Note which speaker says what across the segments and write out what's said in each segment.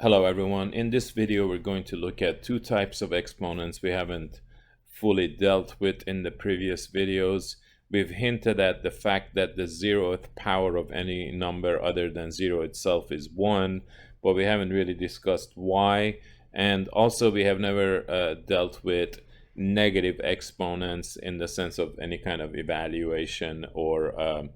Speaker 1: Hello everyone. In this video we're going to look at two types of exponents we haven't fully dealt with in the previous videos. We've hinted at the fact that the 0th power of any number other than 0 itself is 1, but we haven't really discussed why. And also we have never dealt with negative exponents in the sense of any kind of evaluation or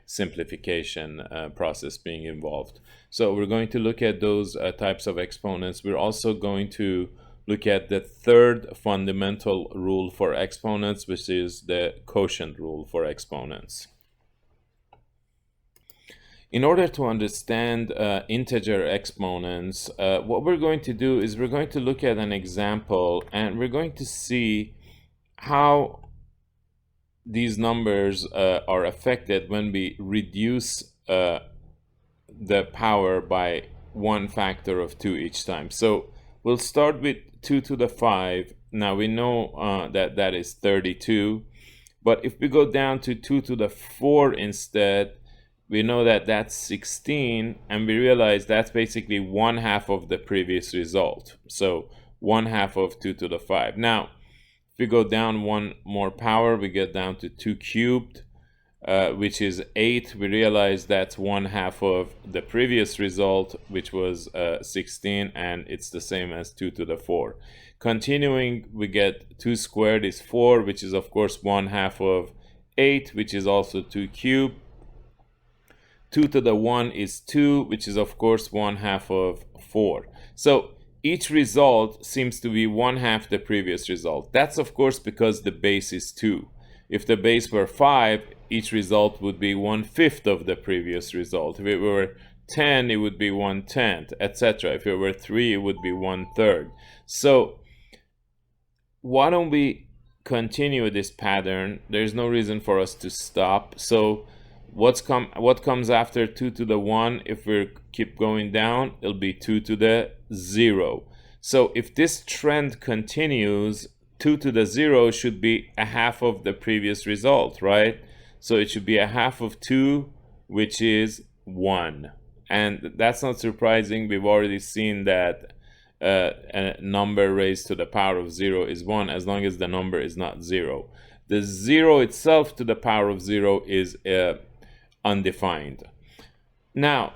Speaker 1: simplification process being involved. So we're going to look at those types of exponents. We're also going to look at the third fundamental rule for exponents, which is the quotient rule for exponents. In order to understand integer exponents, what we're going to do is we're going to look at an example and we're going to see how these numbers are affected when we reduce the power by one factor of 2 each time. So we'll start with 2 to the 5. Now we know that that is 32, but if we go down to 2 to the 4 instead, we know that that's 16, and we realize that's basically 1/2 of the previous result. So 1/2 of 2 to the 5. Now if we go down one more power, we get down to 2 cubed, which is 8. We realize that's 1/2 of the previous result, which was 16, and it's the same as 2 to the 4. Continuing, we get 2 squared is 4, which is of course 1/2 of 8, which is also 2 cubed. 2 to the 1 is 2, which is of course 1/2 of 4. So each result seems to be 1/2 the previous result. That's of course because the base is 2. If the base were 5, each result would be 1/5 of the previous result. If it were 10, it would be 1/10, etc. If it were 3, it would be 1/3. So why don't we continue this pattern? There's no reason for us to stop. So what comes after 2 to the 1? If we keep going down, it'll be 2 to the 0. So if this trend continues, 2 to the 0 should be 1/2 of the previous result, right? So it should be 1/2 of 2, which is 1. And that's not surprising. We've already seen that a number raised to the power of 0 is 1 as long as the number is not 0. The 0 itself to the power of 0 is undefined. Now,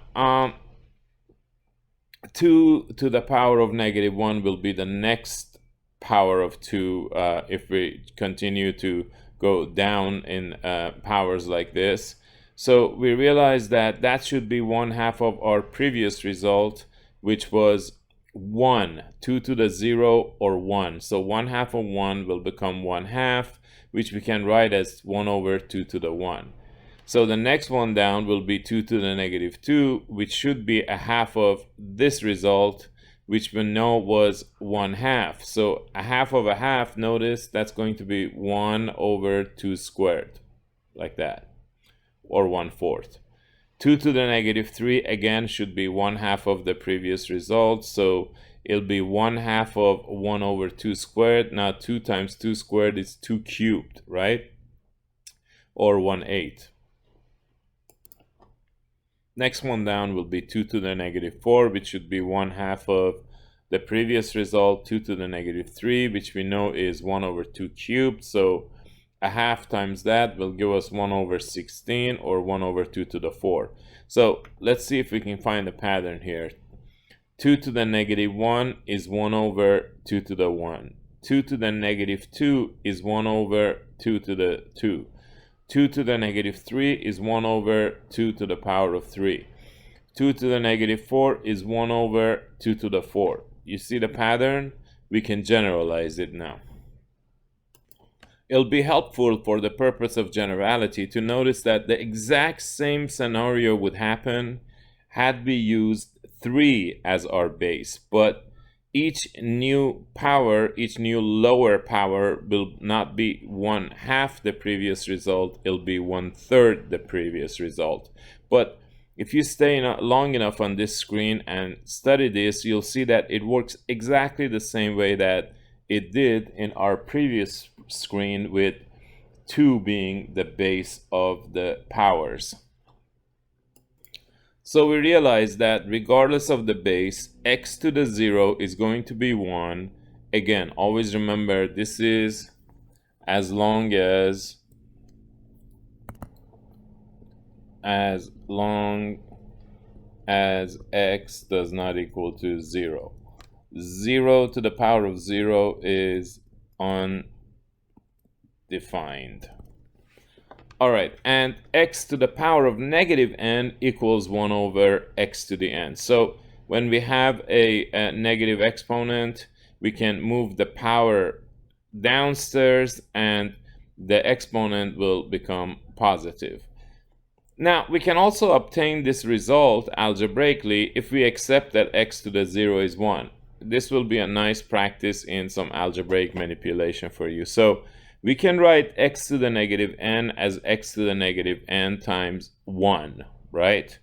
Speaker 1: 2 to the power of -1 will be the next power of 2 if we continue to go down in powers like this. So we realize that that should be 1/2 of our previous result, which was 1, 2 to the 0 or 1. So 1/2 of 1 will become 1/2, which we can write as 1/2 to the 1. So the next one down will be 2 to the -2, which should be 1/2 of this result, which we know was 1/2. So 1/2 of 1/2, notice that's going to be 1/2 squared, like that, or 1/4. 2 to the -3 again should be 1/2 of the previous result, so it'll be 1/2 of 1/2 squared. Now 2 times 2 squared is 2 cubed, right? Or 1/8. Next one down will be 2 to the -4, which should be 1/2 of the previous result, 2 to the -3, which we know is 1/2 cubed. So 1/2 times that will give us 1/16 or 1/2 to the 4. So let's see if we can find a pattern here. 2 to the -1 is 1/2 to the 1. 2 to the -2 is 1/2 to the 2. 2 to the -3 is 1/2 to the power of 3. 2 to the -4 is 1/2 to the 4. You see the pattern? We can generalize it now. It'll be helpful for the purpose of generality to notice that the exact same scenario would happen had we used 3 as our base, but each new power, each new lower power will not be 1/2 the previous result, it'll be 1/3 the previous result. But if you stay long enough on this screen and study this, you'll see that it works exactly the same way that it did in our previous screen, with 2 being the base of the powers. So we realize that regardless of the base, x to the 0 is going to be 1. Again, always remember this is as long as x does not equal to 0. 0 to the power of 0 is undefined. All right, and x to the power of negative n equals 1 over x to the n. So when we have a negative exponent, we can move the power downstairs and the exponent will become positive. Now, we can also obtain this result algebraically if we accept that x to the 0 is 1. This will be a nice practice in some algebraic manipulation for you. So we can write x to the negative n as x to the negative n times 1, right?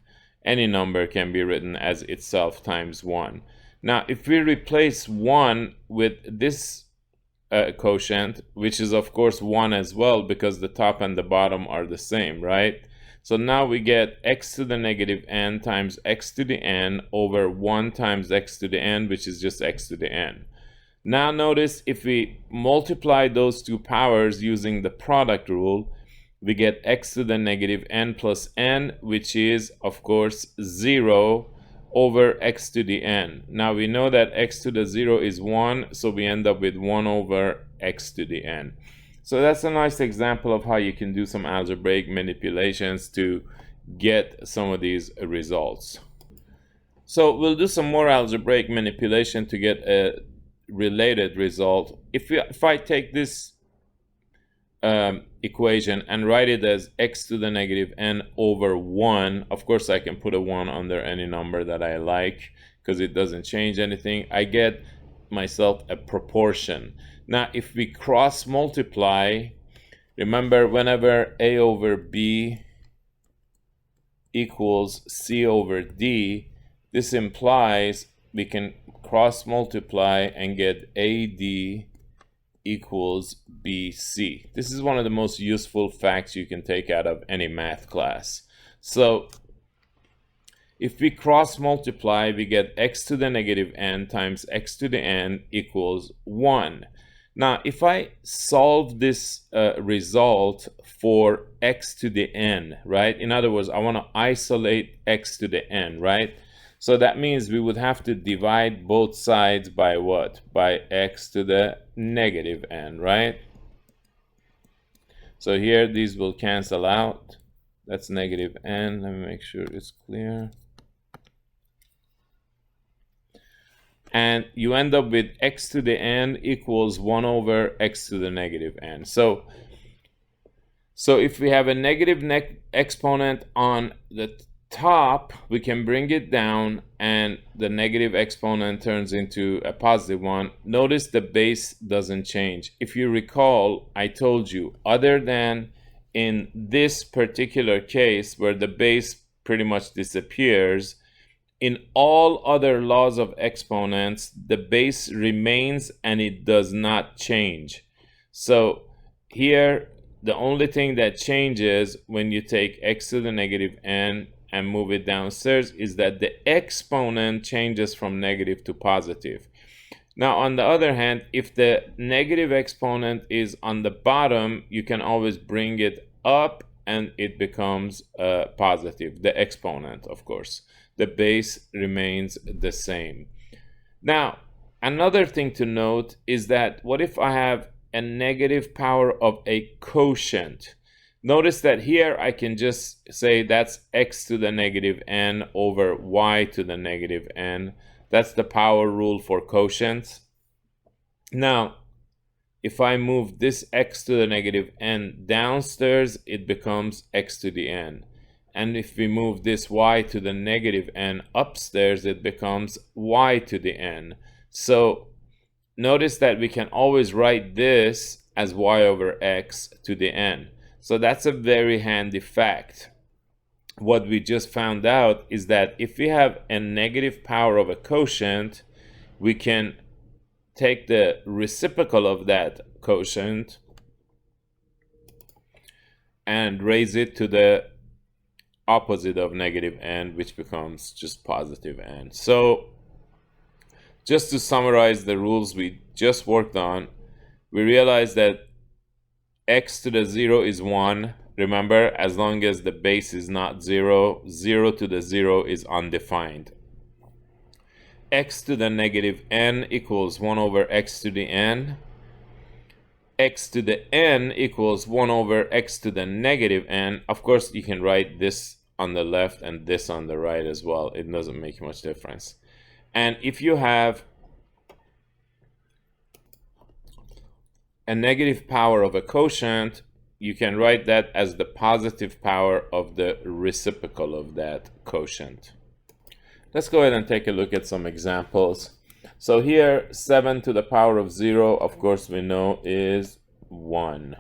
Speaker 1: Any number can be written as itself times 1. Now, if we replace 1 with this quotient, which is of course 1 as well because the top and the bottom are the same, right? So now we get x to the negative n times x to the n over 1 times x to the n, which is just x to the n. Now notice if we multiply those two powers using the product rule, we get x to the negative n plus n, which is of course 0 over x to the n. Now we know that x to the 0 is 1, so we end up with 1 over x to the n. So that's a nice example of how you can do some algebraic manipulations to get some of these results. So we'll do some more algebraic manipulation to get a related result. If I take this equation and write it as x to the negative n over 1, of course I can put a 1 under any number that I like because it doesn't change anything. I get myself a proportion. Now if we cross multiply, remember whenever a over b equals c over d, this implies we can cross multiply and get AD equals BC. This is one of the most useful facts you can take out of any math class. So if we cross multiply, we get x to the negative n times x to the n equals 1. Now, if I solve this result for x to the n, right? In other words, I want to isolate x to the n, right? So that means we would have to divide both sides by what? By x to the negative n, right? So here these will cancel out. That's negative n. Let me make sure it's clear. And you end up with x to the n equals 1 over x to the negative n. So if we have a negative exponent on the top, we can bring it down and the negative exponent turns into a positive one. Notice the base doesn't change. If you recall, I told you, other than in this particular case where the base pretty much disappears, in all other laws of exponents, the base remains and it does not change. So here, the only thing that changes when you take x to the negative n and move it downstairs is that the exponent changes from negative to positive. Now, on the other hand, if the negative exponent is on the bottom, you can always bring it up and it becomes positive, the exponent, of course. The base remains the same. Now, another thing to note is that what if I have a negative power of a quotient? Notice that here I can just say that's x to the negative n over y to the negative n. That's the power rule for quotients. Now, if I move this x to the negative n downstairs, it becomes x to the n. And if we move this y to the negative n upstairs, it becomes y to the n. So notice that we can always write this as y over x to the n. So that's a very handy fact. What we just found out is that if we have a negative power of a quotient, we can take the reciprocal of that quotient and raise it to the opposite of negative n, which becomes just positive n. So just to summarize the rules we just worked on, we realize that x to the 0 is 1. Remember, as long as the base is not 0, 0 to the 0 is undefined. X to the negative n equals 1 over x to the n. X to the n equals 1 over x to the negative n. Of course, you can write this on the left and this on the right as well. It doesn't make much difference. And if you have a negative power of a quotient, you can write that as the positive power of the reciprocal of that quotient. Let's go ahead and take a look at some examples. So here, 7 to the power of 0, of course we know, is 1.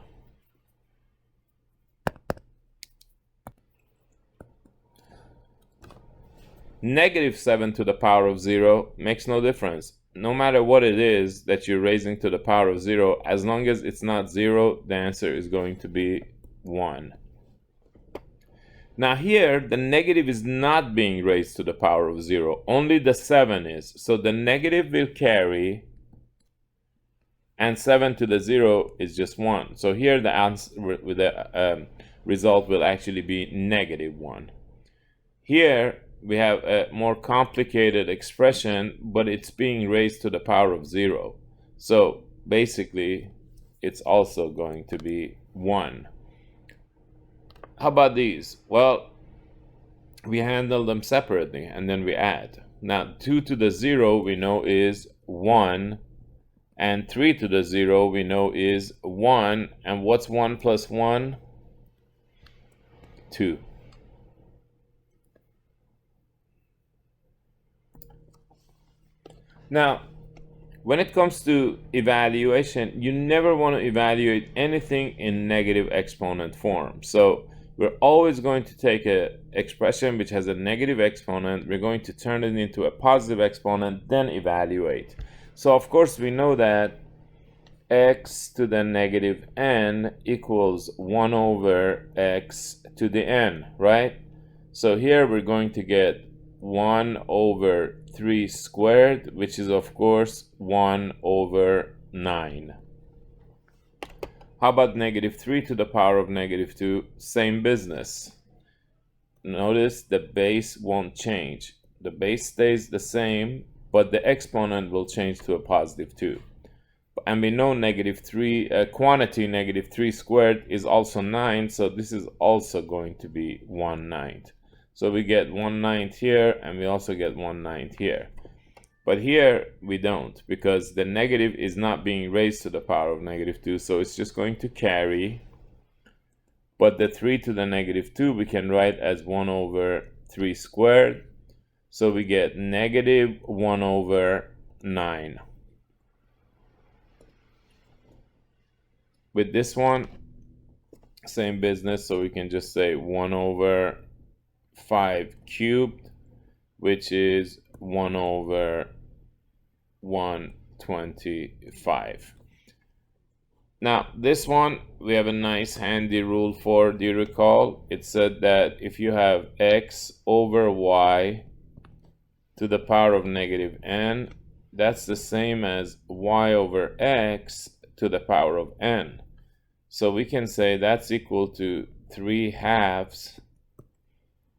Speaker 1: Negative 7 to the power of 0 makes no difference. No matter what it is that you're raising to the power of 0, as long as it's not 0, the answer is going to be 1. Now here, the negative is not being raised to the power of 0. Only the 7 is. So the negative will carry, and 7 to the 0 is just 1. So here the answer, the result will actually be negative 1. Here we have a more complicated expression, but it's being raised to the power of 0. So basically, it's also going to be 1. How about these? Well, we handle them separately and then we add. Now, 2 to the 0 we know is 1, and 3 to the 0 we know is 1. And what's 1 plus 1? 2. Now, when it comes to evaluation, you never want to evaluate anything in negative exponent form. So we're always going to take an expression which has a negative exponent, we're going to turn it into a positive exponent, then evaluate. So of course we know that x to the negative n equals 1 over x to the n, right? So here we're going to get 1 over 3 squared, which is of course 1 over 9. How about negative 3 to the power of negative 2? Same business. Notice the base won't change. The base stays the same, but the exponent will change to a positive 2. And we know negative 3, quantity negative 3 squared is also 9, so this is also going to be 1/9. So we get 1/9 here, and we also get 1/9 here. But here we don't, because the negative is not being raised to the power of negative 2, so it's just going to carry. But the 3 to the negative 2 we can write as 1 over 3 squared. So we get negative 1 over 9. With this one, same business, so we can just say 1 over 5 cubed, which is 1 over 125. Now, this one, we have a nice handy rule for. Do you recall? It said that if you have x over y to the power of negative n, that's the same as y over x to the power of n. So we can say that's equal to 3/2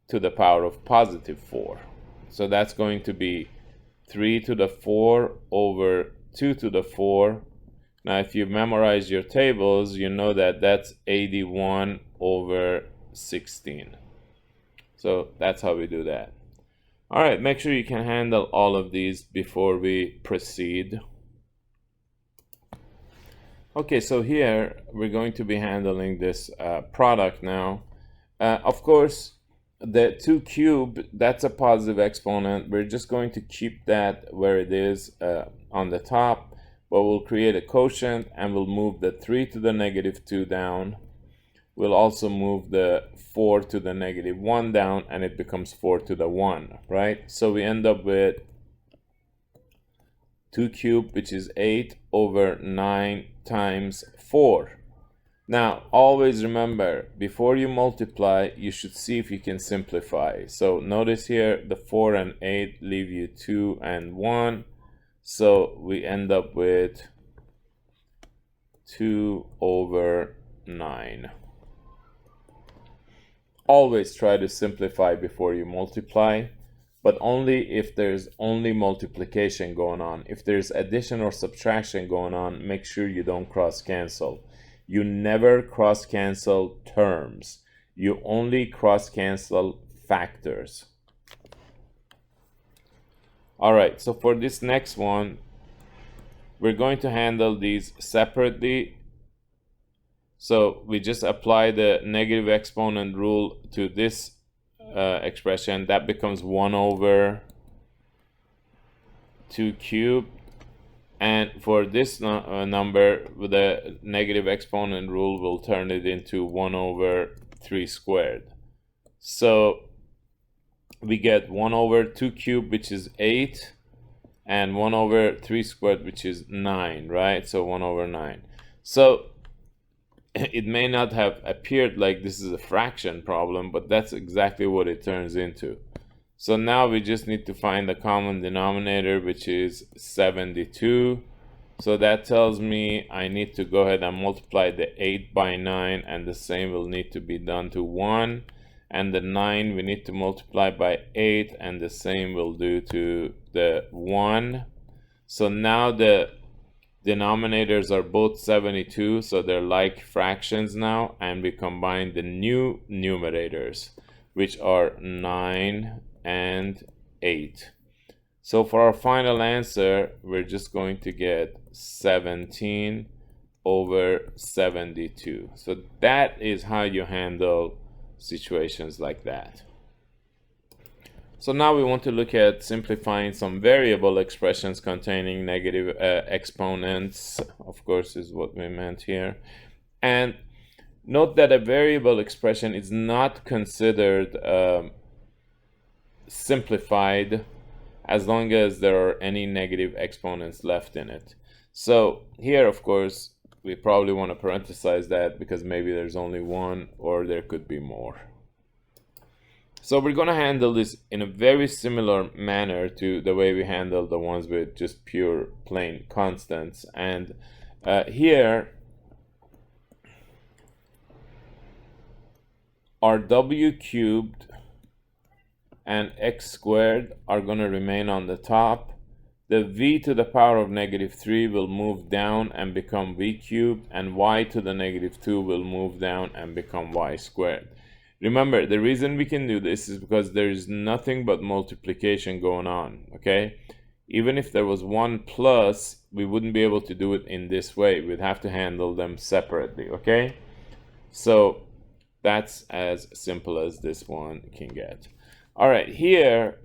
Speaker 1: to the power of positive 4. So that's going to be 3 to the 4 over 2 to the 4. Now, if you memorize your tables, you know that that's 81 over 16. So that's how we do that. All right, make sure you can handle all of these before we proceed. Okay, so here we're going to be handling this product now. Of course, the 2 cubed, that's a positive exponent. We're just going to keep that where it is on the top, but we'll create a quotient and we'll move the 3 to the negative 2 down. We'll also move the 4 to the negative 1 down, and it becomes 4 to the 1, right? So we end up with 2 cubed, which is 8 over 9 times 4. Now, always remember, before you multiply, you should see if you can simplify. So notice here, the 4 and 8 leave you 2 and 1. So we end up with 2 over 9. Always try to simplify before you multiply, but only if there's only multiplication going on. If there's addition or subtraction going on, make sure you don't cross cancel. You never cross cancel terms. You only cross cancel factors. All right, so for this next one, we're going to handle these separately. So we just apply the negative exponent rule to this expression. That becomes 1 over 2 cubed. And for this number, the negative exponent rule will turn it into 1 over 3 squared. So we get 1 over 2 cubed, which is 8, and 1 over 3 squared, which is 9, right? So 1 over 9. So it may not have appeared like this is a fraction problem, but that's exactly what it turns into. So now we just need to find the common denominator, which is 72. So that tells me I need to go ahead and multiply the 8 by 9, and the same will need to be done to 1. And the 9 we need to multiply by 8, and the same will do to the 1. So now the denominators are both 72, so they're like fractions now, and we combine the new numerators, which are 9 and 8. So for our final answer, we're just going to get 17 over 72. So that is how you handle situations like that. So now we want to look at simplifying some variable expressions containing negative exponents, of course, is what we meant here. And note that a variable expression is not considered simplified as long as there are any negative exponents left in it. So here, of course, we probably want to parenthesize that because maybe there's only one or there could be more. So we're going to handle this in a very similar manner to the way we handle the ones with just pure plain constants. And here, our w cubed and x squared are going to remain on the top. The v to the power of -3 will move down and become v cubed, and y to the -2 will move down and become y squared. Remember, the reason we can do this is because there is nothing but multiplication going on, okay? Even if there was 1 plus, we wouldn't be able to do it in this way. We'd have to handle them separately, okay? So that's as simple as this one can get. All right, here,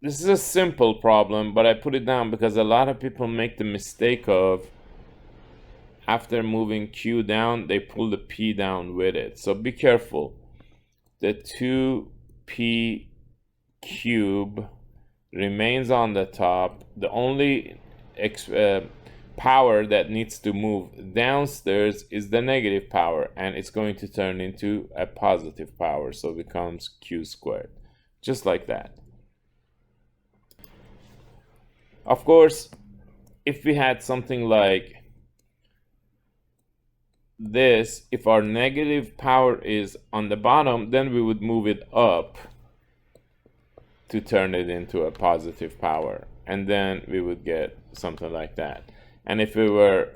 Speaker 1: this is a simple problem, but I put it down because a lot of people make the mistake of, after moving q down, they pull the p down with it. So be careful. The 2p cube remains on the top. The only power that needs to move downstairs is the negative power, and it's going to turn into a positive power, so it becomes q squared, just like that. Of course, if we had something like this, if our negative power is on the bottom, then we would move it up to turn it into a positive power, and then we would get something like that. And if it were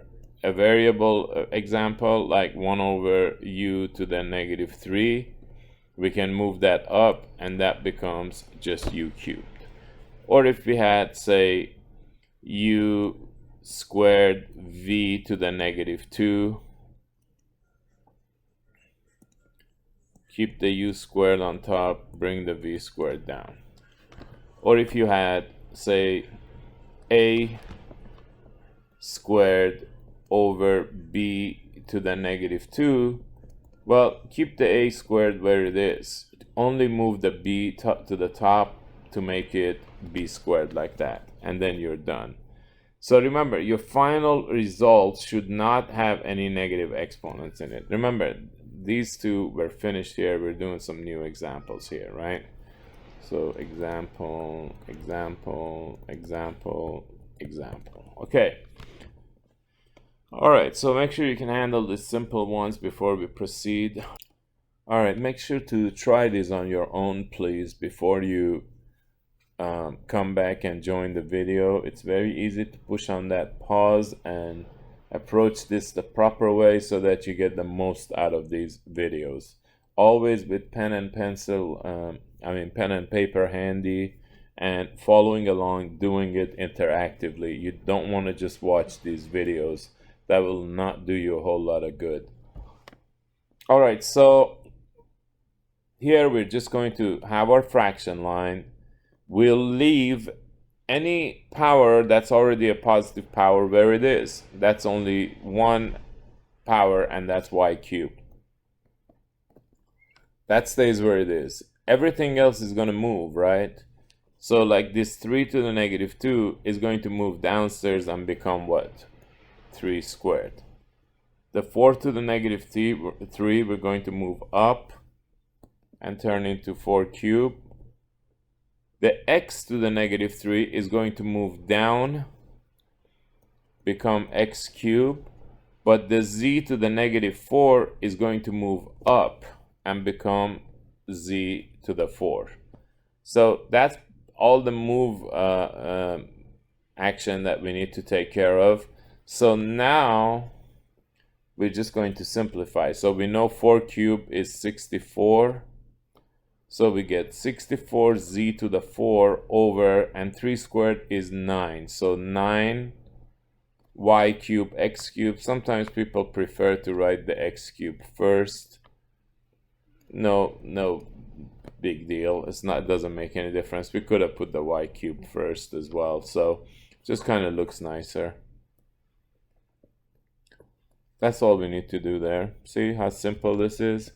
Speaker 1: a variable example, like 1 over u to the -3, we can move that up, and that becomes just u cubed. Or if we had, say, u squared v to the -2, keep the u squared on top, bring the v squared down. Or if you had, say, a squared over b to the -2, well, keep the a squared where it is. Only move the b to the top to make it b squared like that, and then you're done. So remember, your final results should not have any negative exponents in it. Remember, these two were finished here. We're doing some new examples here, right? So example, example, example, example. Okay. All right, so make sure you can handle the simple ones before we proceed. All right, make sure to try this on your own, please, before you come back and join the video. It's very easy to push on that pause and approach this the proper way so that you get the most out of these videos. Always with pen and pencil, pen and paper handy, and following along, doing it interactively. You don't want to just watch these videos. That will not do you a whole lot of good. All right, so here we're just going to have our fraction line. We'll leave any power that's already a positive power where it is. That's only one power, and that's y cubed. That stays where it is. Everything else is going to move, right? So like this 3 to the negative 2 is going to move downstairs and become what? 3 squared. The 4 to the negative 3, we're going to move up and turn into 4 cubed. The x to the negative 3 is going to move down, become x cubed, but the z to the negative 4 is going to move up and become z to the 4. So that's all the move action that we need to take care of. So now we're just going to simplify. So we know 4 cubed is 64. So we get 64z to the 4 over, and 3 squared is 9. So 9 y cubed x cubed. Sometimes people prefer to write the x cubed first. No big deal. It doesn't make any difference. We could have put the y cubed first as well. So just kind of looks nicer. That's all we need to do there. See how simple this is?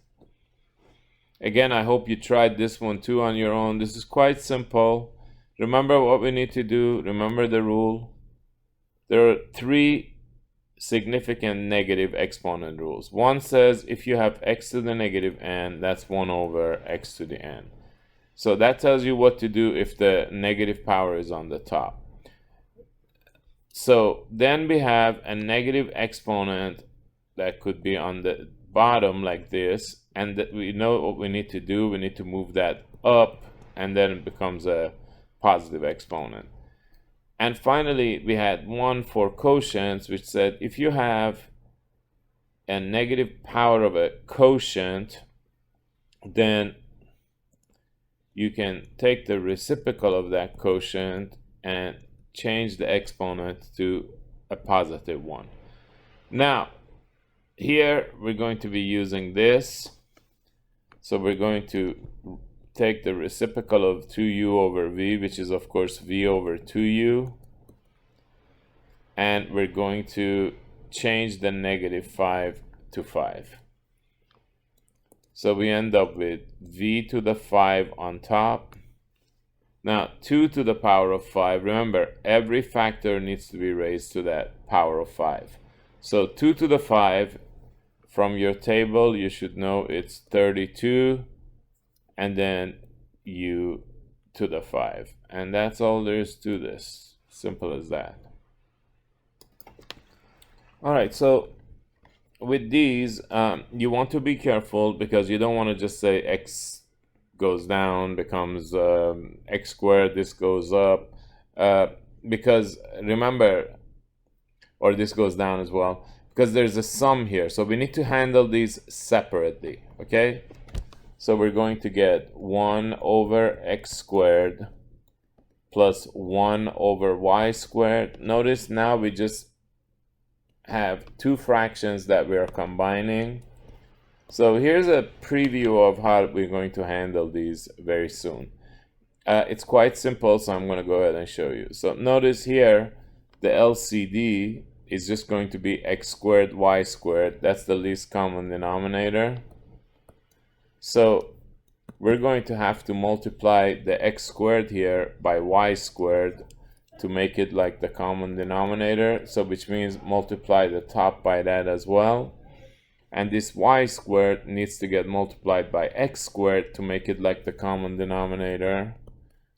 Speaker 1: Again, I hope you tried this one too on your own. This is quite simple. Remember what we need to do. Remember the rule. There are 3 significant negative exponent rules. One says if you have x to the negative n, that's 1 over x to the n. So that tells you what to do if the negative power is on the top. So then we have a negative exponent that could be on the bottom like this, and that we know what we need to do. We need to move that up, and then it becomes a positive exponent. And finally, we had one for quotients, which said if you have a negative power of a quotient, then you can take the reciprocal of that quotient and change the exponent to a positive one. Now, here we're going to be using this. So we're going to take the reciprocal of 2u over v, which is of course v over 2u. And we're going to change the negative 5 to 5. So we end up with v to the 5 on top. Now 2 to the power of 5. Remember, every factor needs to be raised to that power of 5. So 2 to the 5, from your table, you should know it's 32, and then u to the 5. And that's all there is to this. Simple as that. All right, so with these, you want to be careful because you don't want to just say x goes down, becomes x squared, this goes up, because remember, or this goes down as well, because there's a sum here. So we need to handle these separately, okay? So we're going to get 1 over x squared plus 1 over y squared. Notice now we just have 2 fractions that we are combining. So here's a preview of how we're going to handle these very soon. It's quite simple, so I'm going to go ahead and show you. So notice here, the LCD is just going to be x squared, y squared. That's the least common denominator. So we're going to have to multiply the x squared here by y squared, to make it like the common denominator, so which means multiply the top by that as well. And this y squared needs to get multiplied by x squared to make it like the common denominator.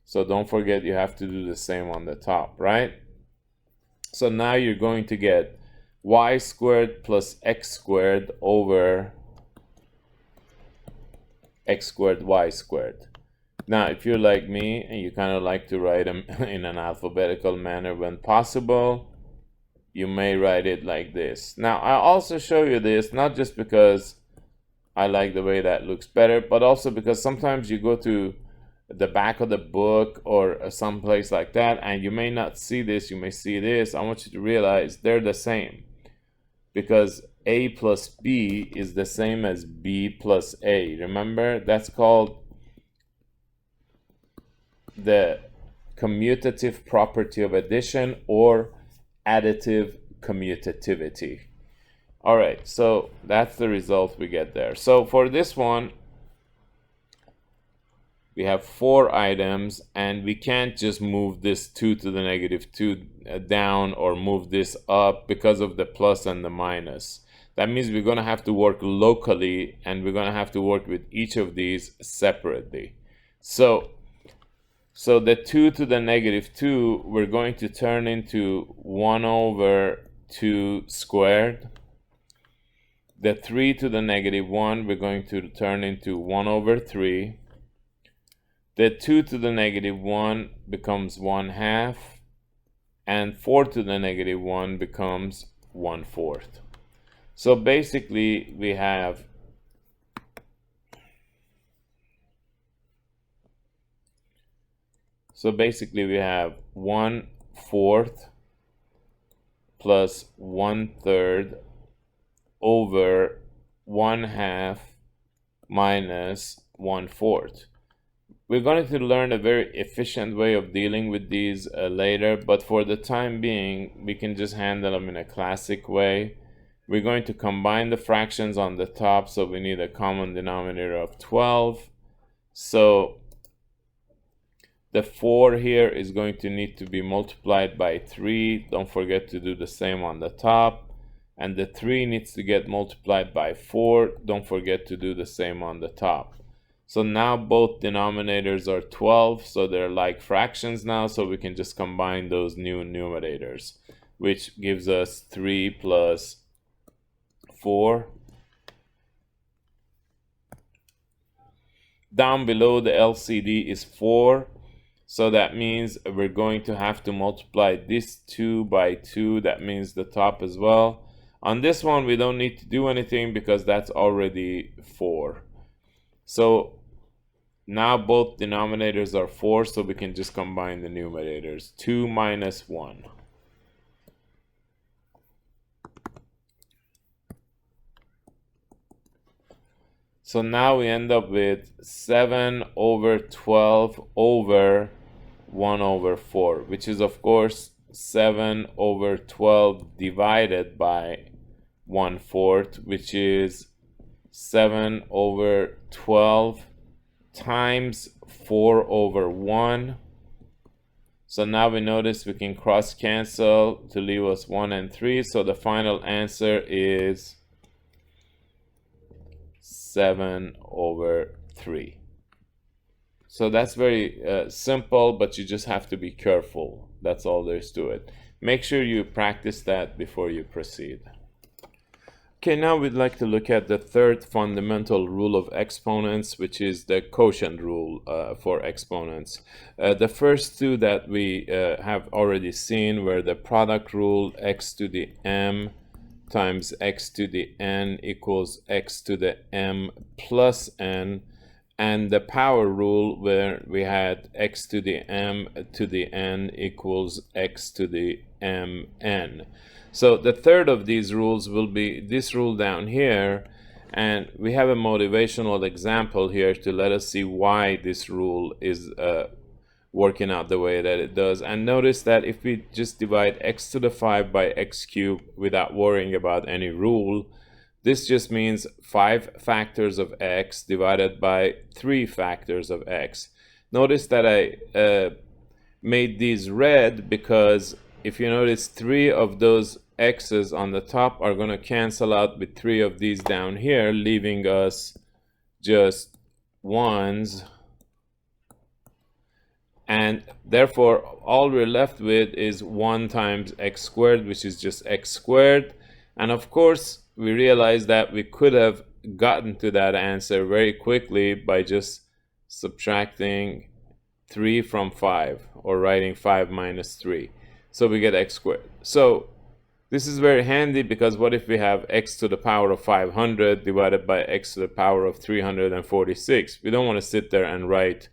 Speaker 1: So don't forget you have to do the same on the top, right? So now you're going to get y squared plus x squared over x squared y squared. Now, if you're like me and you kind of like to write them in an alphabetical manner when possible, you may write it like this. Now, I'll also show you this, not just because I like the way that looks better, but also because sometimes you go to the back of the book or someplace like that, and you may not see this, you may see this. I want you to realize they're the same, because a plus b is the same as b plus a. Remember, that's called the commutative property of addition, or additive commutativity. All right, so that's the result we get there. So for this one, we have 4 items, and we can't just move this 2 to the negative 2 down or move this up because of the plus and the minus. That means we're going to have to work locally, and we're going to have to work with each of these separately. So the 2 to the negative 2, we're going to turn into 1 over 2 squared. The 3 to the negative 1, we're going to turn into 1 over 3. The 2 to the negative 1 becomes 1/2. And 4 to the negative 1 becomes 1/4. So basically, we have So basically we have 1/4 plus 1/3 over 1/2 minus 1/4. We're going to learn a very efficient way of dealing with these later, but for the time being, we can just handle them in a classic way. We're going to combine the fractions on the top, so we need a common denominator of 12. So the 4 here is going to need to be multiplied by 3. Don't forget to do the same on the top. And the 3 needs to get multiplied by 4. Don't forget to do the same on the top. So now both denominators are 12, so they're like fractions now, so we can just combine those new numerators, which gives us 3 plus 4. Down below, the LCD is 4. So that means we're going to have to multiply this 2 by 2. That means the top as well. On this one, we don't need to do anything because that's already 4. So now both denominators are 4, so we can just combine the numerators. 2 minus 1. So now we end up with 7 over 12 over 1 over 4, which is of course 7 over 12 divided by 1/4, which is 7 over 12 times 4 over 1. So now we notice we can cross cancel to leave us 1 and 3. So the final answer is 7 over 3. So that's very simple, but you just have to be careful. That's all there is to it. Make sure you practice that before you proceed. Okay, now we'd like to look at the third fundamental rule of exponents, which is the quotient rule for exponents. The first two that we have already seen were the product rule, x to the m times x to the n equals x to the m plus n, and the power rule where we had x to the m to the n equals x to the mn. So the third of these rules will be this rule down here, and we have a motivational example here to let us see why this rule is working out the way that it does. And notice that if we just divide x to the 5 by x cubed without worrying about any rule, this just means 5 factors of x divided by 3 factors of x. Notice that I made these red because if you notice, 3 of those x's on the top are going to cancel out with 3 of these down here, leaving us just 1s, and therefore all we're left with is 1 times x squared, which is just x squared. And of course we realize that we could have gotten to that answer very quickly by just subtracting 3 from 5, or writing 5 minus 3. So we get x squared. So this is very handy, because what if we have x to the power of 500 divided by x to the power of 346? We don't want to sit there and write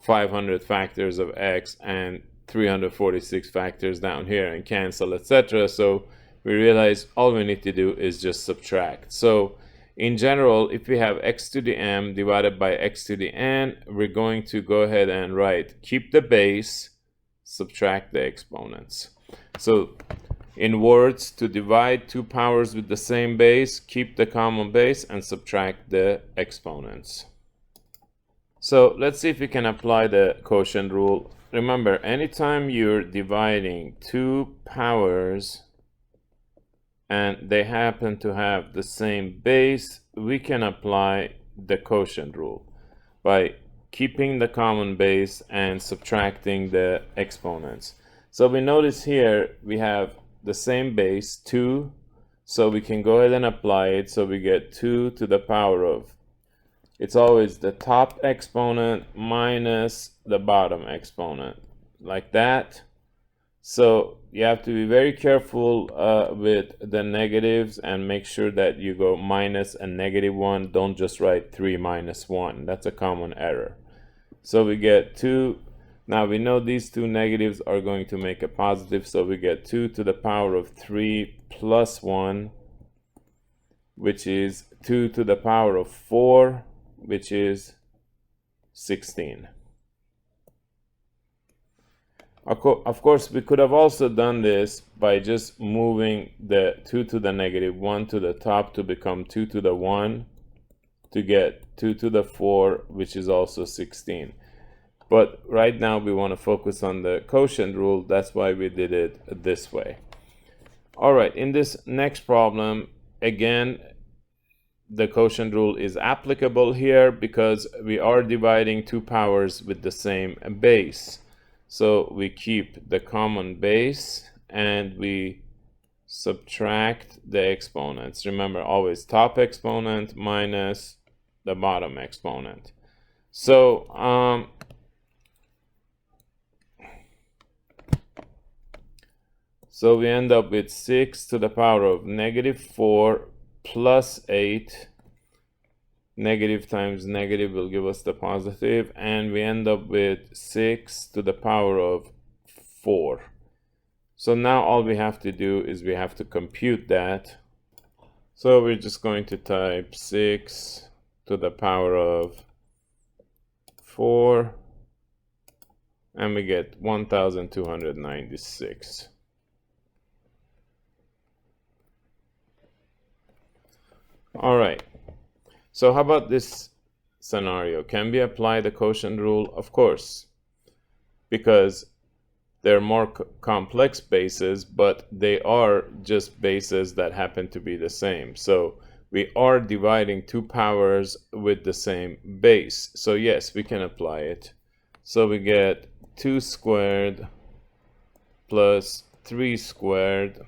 Speaker 1: 500 factors of x and 346 factors down here and cancel, etc. So we realize all we need to do is just subtract. So in general, if we have x to the m divided by x to the n, we're going to go ahead and write keep the base, subtract the exponents. So in words, to divide two powers with the same base, keep the common base and subtract the exponents. So let's see if we can apply the quotient rule. Remember, anytime you're dividing two powers and they happen to have the same base, we can apply the quotient rule by keeping the common base and subtracting the exponents. So we notice here we have the same base, 2, so we can go ahead and apply it. So we get 2 to the power of, it's always the top exponent minus the bottom exponent, like that. So you have to be very careful with the negatives and make sure that you go minus and -1. Don't just write 3 minus 1. That's a common error. So we get 2. Now we know these two negatives are going to make a positive, so we get 2 to the power of 3 plus 1, which is 2 to the power of 4, which is 16. Of course, we could have also done this by just moving the 2 to the -1 to the top to become 2 to the 1 to get 2 to the 4, which is also 16. But right now we want to focus on the quotient rule. That's why we did it this way. All right, in this next problem, again, the quotient rule is applicable here because we are dividing two powers with the same base. So we keep the common base and we subtract the exponents. Remember, always top exponent minus the bottom exponent. So we end up with 6 to the power of -4 plus 8. Negative times negative will give us the positive, and we end up with 6 to the power of 4. So now all we have to do is we have to compute that. So we're just going to type 6 to the power of 4, and we get 1296. All right. So how about this scenario? Can we apply the quotient rule? Of course, because they're more complex bases, but they are just bases that happen to be the same. So we are dividing two powers with the same base. So yes, we can apply it. So we get 2 squared plus 3 squared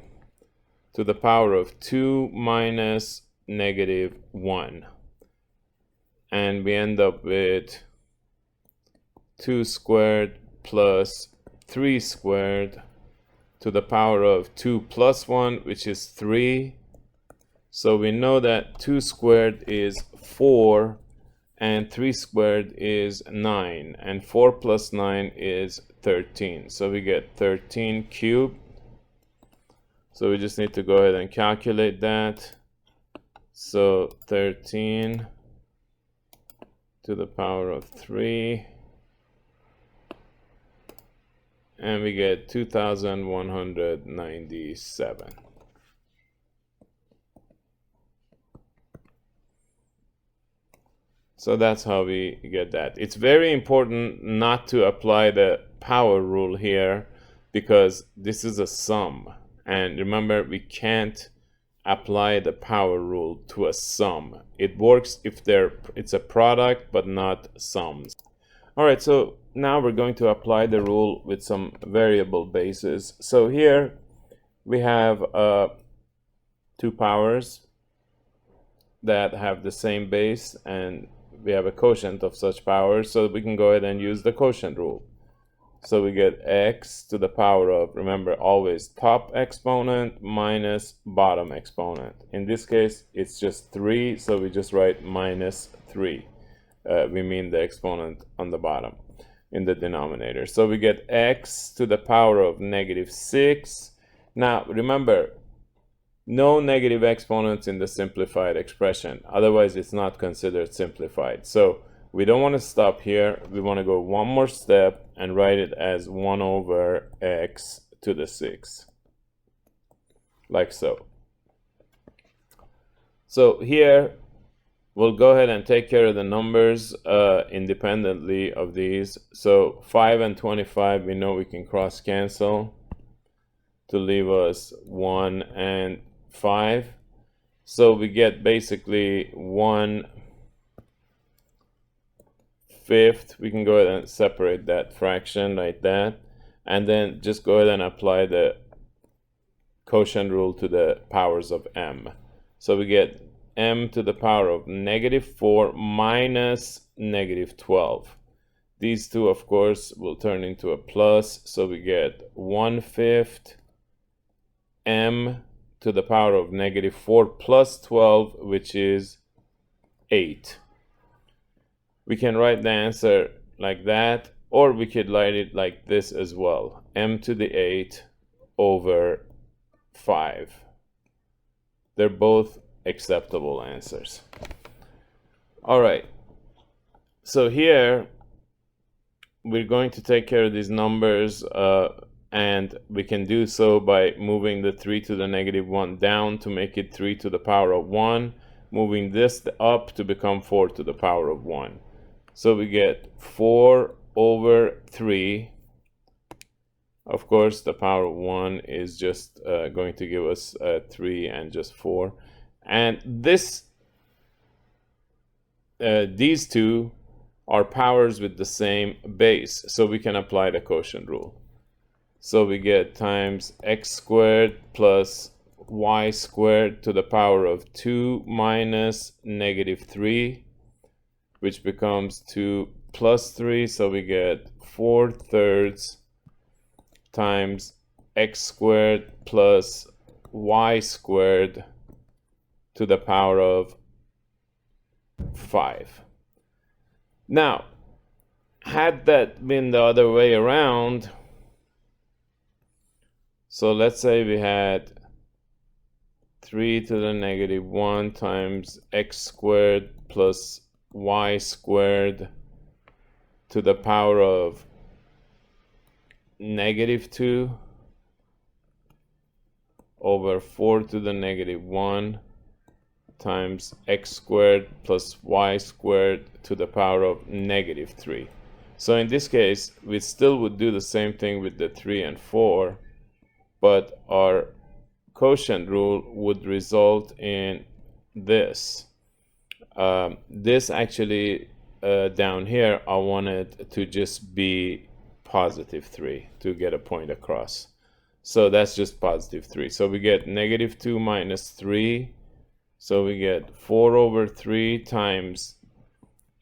Speaker 1: to the power of 2 minus -1. And we end up with 2 squared plus 3 squared to the power of 2 plus 1, which is 3. So we know that 2 squared is 4 and 3 squared is 9, and 4 plus 9 is 13. So we get 13 cubed. So we just need to go ahead and calculate that. So 13 to the power of 3, and we get 2197. So that's how we get that. It's very important not to apply the power rule here because this is a sum. And remember, we can't apply the power rule to a sum. It works if it's a product, but not sums. All right, so now we're going to apply the rule with some variable bases. So here we have two powers that have the same base, and we have a quotient of such powers, so we can go ahead and use the quotient rule. So we get x to the power of, remember, always top exponent minus bottom exponent. In this case, it's just 3, so we just write minus 3. We mean the exponent on the bottom in the denominator. So we get x to the power of -6. Now, remember, no negative exponents in the simplified expression. Otherwise, it's not considered simplified. So we don't want to stop here. We want to go one more step and write it as 1 over x to the 6. Like so. So here, we'll go ahead and take care of the numbers independently of these. So 5 and 25, we know we can cross cancel to leave us 1 and 5. So we get basically 1/5. We can go ahead and separate that fraction like that, and then just go ahead and apply the quotient rule to the powers of m. So we get m to the power of -4 minus -12. These two, of course, will turn into a plus, so we get 1/5 m to the power of -4 plus 12, which is 8. We can write the answer like that, or we could write it like this as well. M to the 8 over 5. They're both acceptable answers. All right. So here, we're going to take care of these numbers, and we can do so by moving the 3 to the -1 down to make it 3 to the power of 1, moving this up to become 4 to the power of 1. So we get 4 over 3. Of course, the power of 1 is just going to give us 3 and just 4. And these two are powers with the same base, so we can apply the quotient rule. So we get times x squared plus y squared to the power of 2 minus -3, which becomes 2 plus 3, so we get 4/3 times x squared plus y squared to the power of 5. Now, had that been the other way around, so let's say we had 3 to the -1 times x squared plus y squared to the power of -2 over 4 to the -1 times x squared plus y squared to the power of -3. So in this case, we still would do the same thing with the 3 and 4, but our quotient rule would result in this. This actually, down here, I wanted to just be +3 to get a point across. So that's just +3. So we get -2 minus 3. So we get 4 over 3 times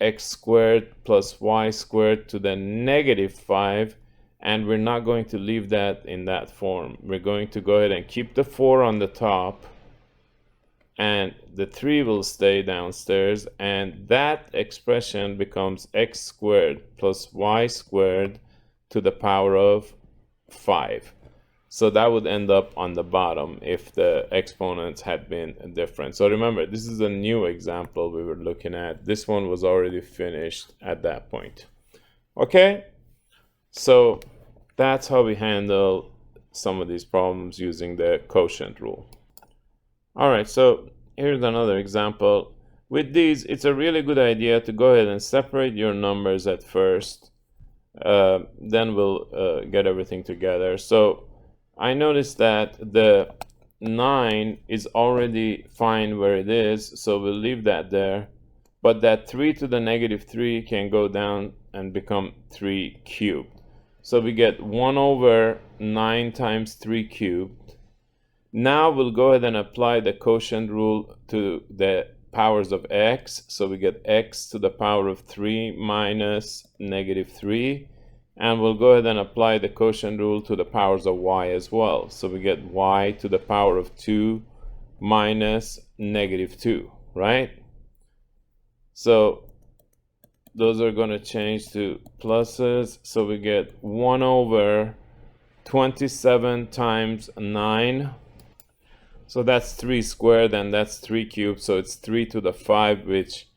Speaker 1: x squared plus y squared to the -5. And we're not going to leave that in that form. We're going to go ahead and keep the 4 on the top, and the 3 will stay downstairs, and that expression becomes x squared plus y squared to the power of 5. So that would end up on the bottom if the exponents had been different. So remember, this is a new example we were looking at. This one was already finished at that point. Okay? So that's how we handle some of these problems using the quotient rule. All right, so here's another example. With these, it's a really good idea to go ahead and separate your numbers at first then we'll get everything together. So I noticed that the 9 is already fine where it is, so we'll leave that there. But that 3 to the negative 3 can go down and become 3 cubed. So we get 1 over 9 times 3 cubed. Now we'll go ahead and apply the quotient rule to the powers of x. So we get x to the power of 3 minus negative 3. And we'll go ahead and apply the quotient rule to the powers of y as well. So we get y to the power of 2 minus negative 2, right? So those are going to change to pluses. So we get 1 over 27 times 9. So that's 3 squared, and that's 3 cubed. So it's 3 to the 5, which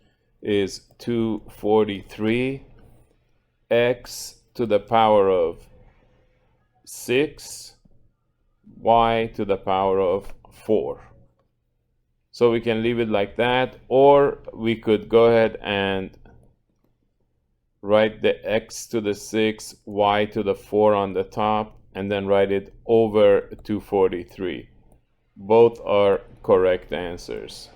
Speaker 1: is 243. X to the power of 6. Y to the power of 4. So we can leave it like that, or we could go ahead and write the x to the 6, y to the 4 on the top, and then write it over 243. Both are correct answers.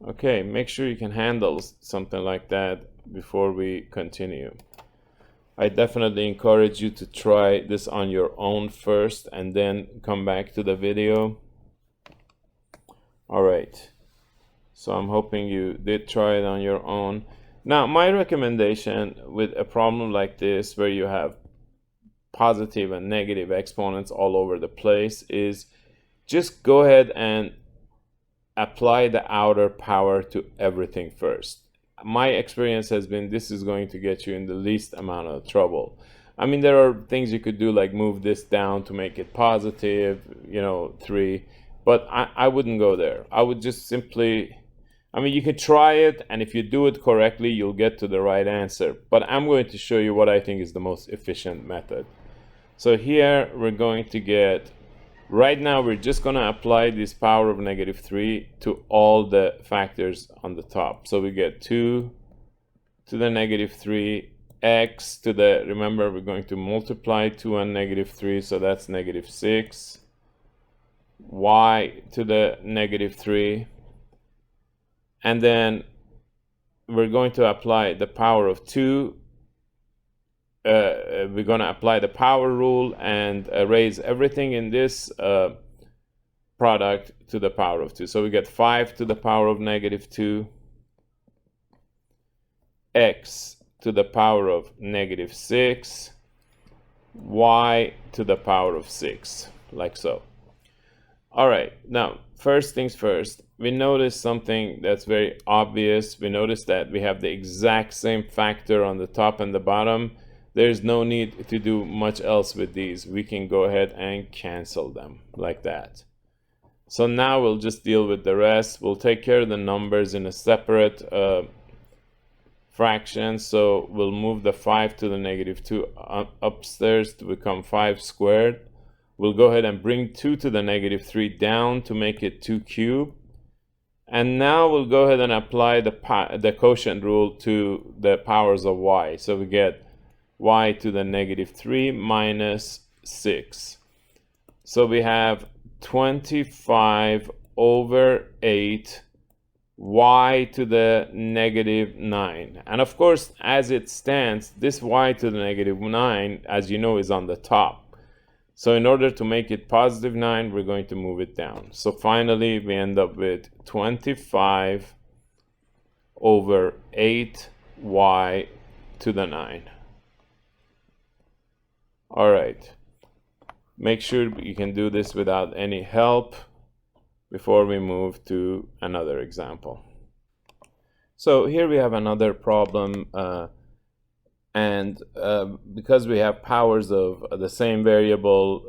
Speaker 1: Okay, make sure you can handle something like that before we continue. I definitely encourage you to try this on your own first and then come back to the video. All right, so I'm hoping you did try it on your own. Now, my recommendation with a problem like this where you have positive and negative exponents all over the place is just go ahead and apply the outer power to everything first. My experience has been this is going to get you in the least amount of trouble. I mean, there are things you could do like move this down to make it positive, 3, but I wouldn't go there. I would just simply, you could try it, and if you do it correctly, you'll get to the right answer. But I'm going to show you what I think is the most efficient method. So here we're going to get, right now we're just going to apply this power of negative 3 to all the factors on the top. So we get 2 to the negative 3, x to the, remember we're going to multiply 2 and negative 3, so that's negative 6, y to the negative 3, and then we're going to apply the power of 2. We're going to apply the power rule and raise everything in this product to the power of 2. So we get 5 to the power of negative 2, x to the power of negative 6, y to the power of 6, like so. All right, now first things first, we notice something that's very obvious. We notice that we have the exact same factor on the top and the bottom. There's no need to do much else with these. We can go ahead and cancel them like that. So now we'll just deal with the rest. We'll take care of the numbers in a separate fraction. So we'll move the 5 to the negative 2 upstairs to become 5 squared. We'll go ahead and bring 2 to the negative 3 down to make it 2 cubed. And now we'll go ahead and apply the quotient rule to the powers of y. So we get y to the negative 3 minus 6. So we have 25 over 8 y to the negative 9. And of course, as it stands, this y to the negative 9, as you know, is on the top. So in order to make it positive 9, we're going to move it down. So finally, we end up with 25 over 8y to the 9. All right. Make sure you can do this without any help before we move to another example. So here we have another problem. Because we have powers of the same variable,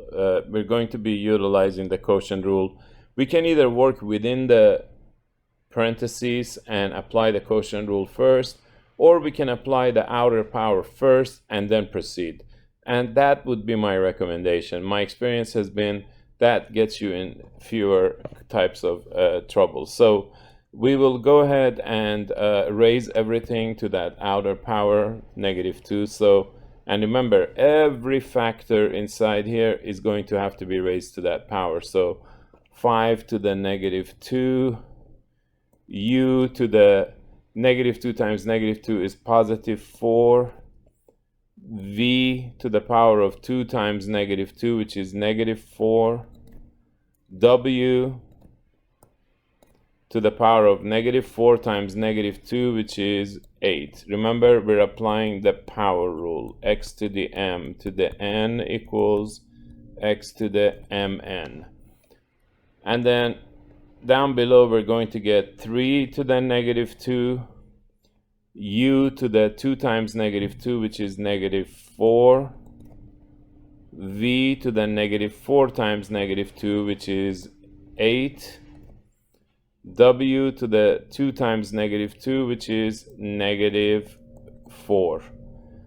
Speaker 1: we're going to be utilizing the quotient rule. We can either work within the parentheses and apply the quotient rule first, or we can apply the outer power first and then proceed. And that would be my recommendation. My experience has been that gets you in fewer types of trouble. So we will go ahead and raise everything to that outer power, -2. So, and remember, every factor inside here is going to have to be raised to that power. So 5 to the -2, u to the -2 times -2 is +4, v to the power of 2 times -2, which is -4, w to the power of -4 times -2, which is 8. Remember, we're applying the power rule. X to the m to the n equals x to the mn. And then down below, we're going to get 3 to the -2, u to the 2 times -2, which is -4, v to the -4 times -2, which is 8, w to the 2 times -2, which is -4.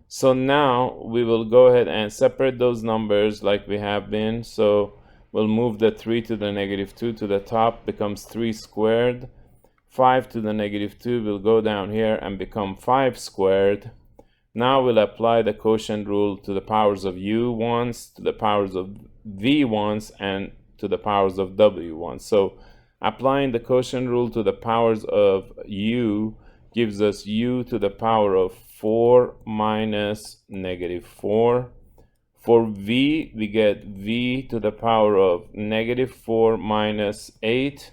Speaker 1: So now we will go ahead and separate those numbers like we have been. So we'll move the 3 to the -2 to the top, becomes 3 squared. 5 to the -2 will go down here and become 5 squared. Now we'll apply the quotient rule to the powers of u once, to the powers of v once, and to the powers of w once. So applying the quotient rule to the powers of u gives us u to the power of 4 minus -4. For v, we get v to the power of -4 minus 8,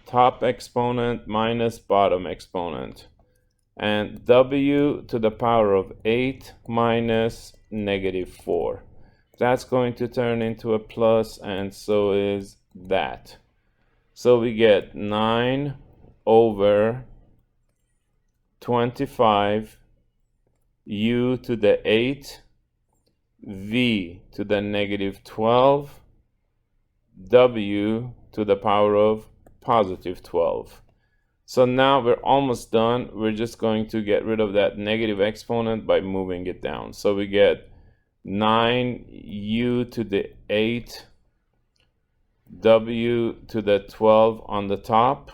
Speaker 1: top exponent minus bottom exponent. And w to the power of 8 minus -4. That's going to turn into a plus, and so is that. So we get 9 over 25 u to the 8, v to the -12, w to the power of +12. So now we're almost done. We're just going to get rid of that negative exponent by moving it down. So we get 9u to the 8, w to the 12 on the top.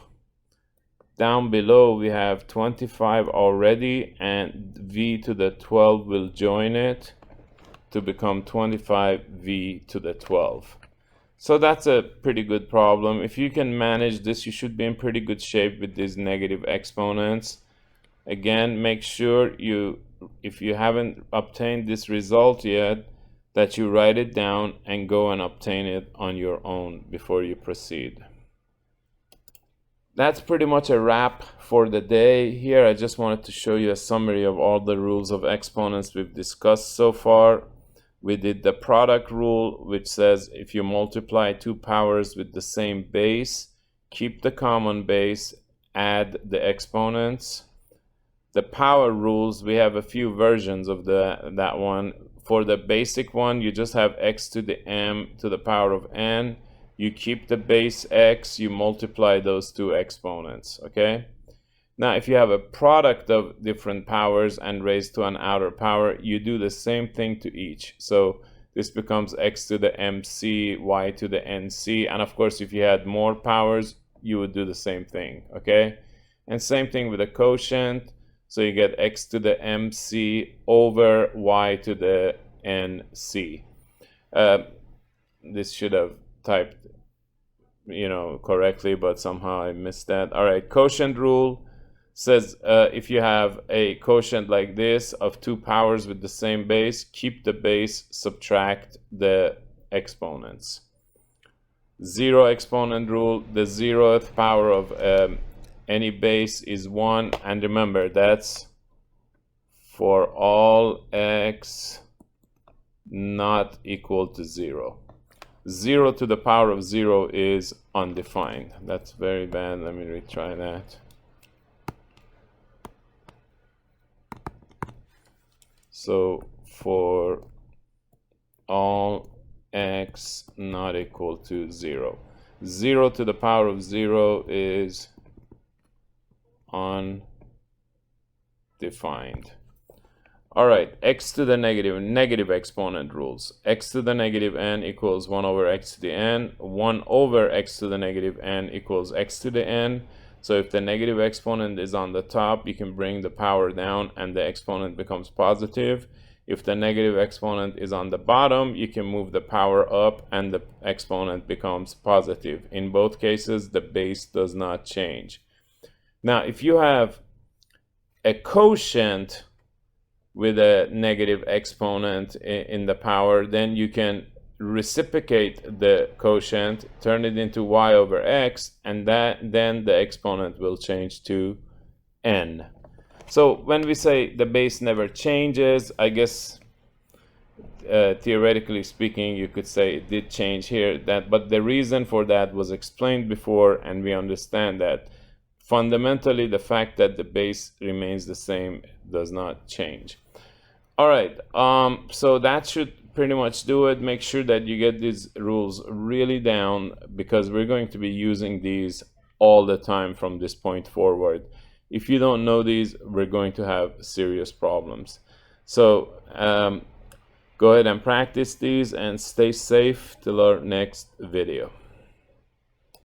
Speaker 1: Down below we have 25 already, and v to the 12 will join it to become 25v to the 12. So that's a pretty good problem. If you can manage this, you should be in pretty good shape with these negative exponents. Again, make sure if you haven't obtained this result yet, that you write it down and go and obtain it on your own before you proceed. That's pretty much a wrap for the day. Here I just wanted to show you a summary of all the rules of exponents we've discussed so far. We did the product rule, which says if you multiply two powers with the same base, keep the common base, add the exponents. The power rules, we have a few versions of that one. For the basic one, you just have x to the m to the power of n. You keep the base x, you multiply those two exponents, okay? Now, if you have a product of different powers and raised to an outer power, you do the same thing to each. So this becomes x to the mc, y to the nc, and of course, if you had more powers, you would do the same thing, okay? And same thing with the quotient. So you get x to the mc over y to the nc. This should have typed, correctly, but somehow I missed that. All right, quotient rule says if you have a quotient like this of two powers with the same base, keep the base, subtract the exponents. Zero exponent rule, the 0th power of any base is 1, and remember that's for all x not equal to 0. 0 to the power of 0 is undefined. That's very bad. Let me retry that. So for all x not equal to 0. 0 to the power of 0 is undefined. All right, x to the negative exponent rules. X to the negative n equals 1 over x to the n. 1 over x to the negative n equals x to the n. So if the negative exponent is on the top, you can bring the power down and the exponent becomes positive. If the negative exponent is on the bottom, you can move the power up and the exponent becomes positive. In both cases, the base does not change. Now, if you have a quotient with a negative exponent in the power, then you can reciprocate the quotient, turn it into y over x, and then the exponent will change to n. So when we say the base never changes, I guess theoretically speaking, you could say it did change here, but the reason for that was explained before, and we understand that fundamentally the fact that the base remains the same does not change. All right, so that should pretty much do it. Make sure that you get these rules really down, because we're going to be using these all the time from this point forward. If you don't know these, we're going to have serious problems. So go ahead and practice these and stay safe till our next video.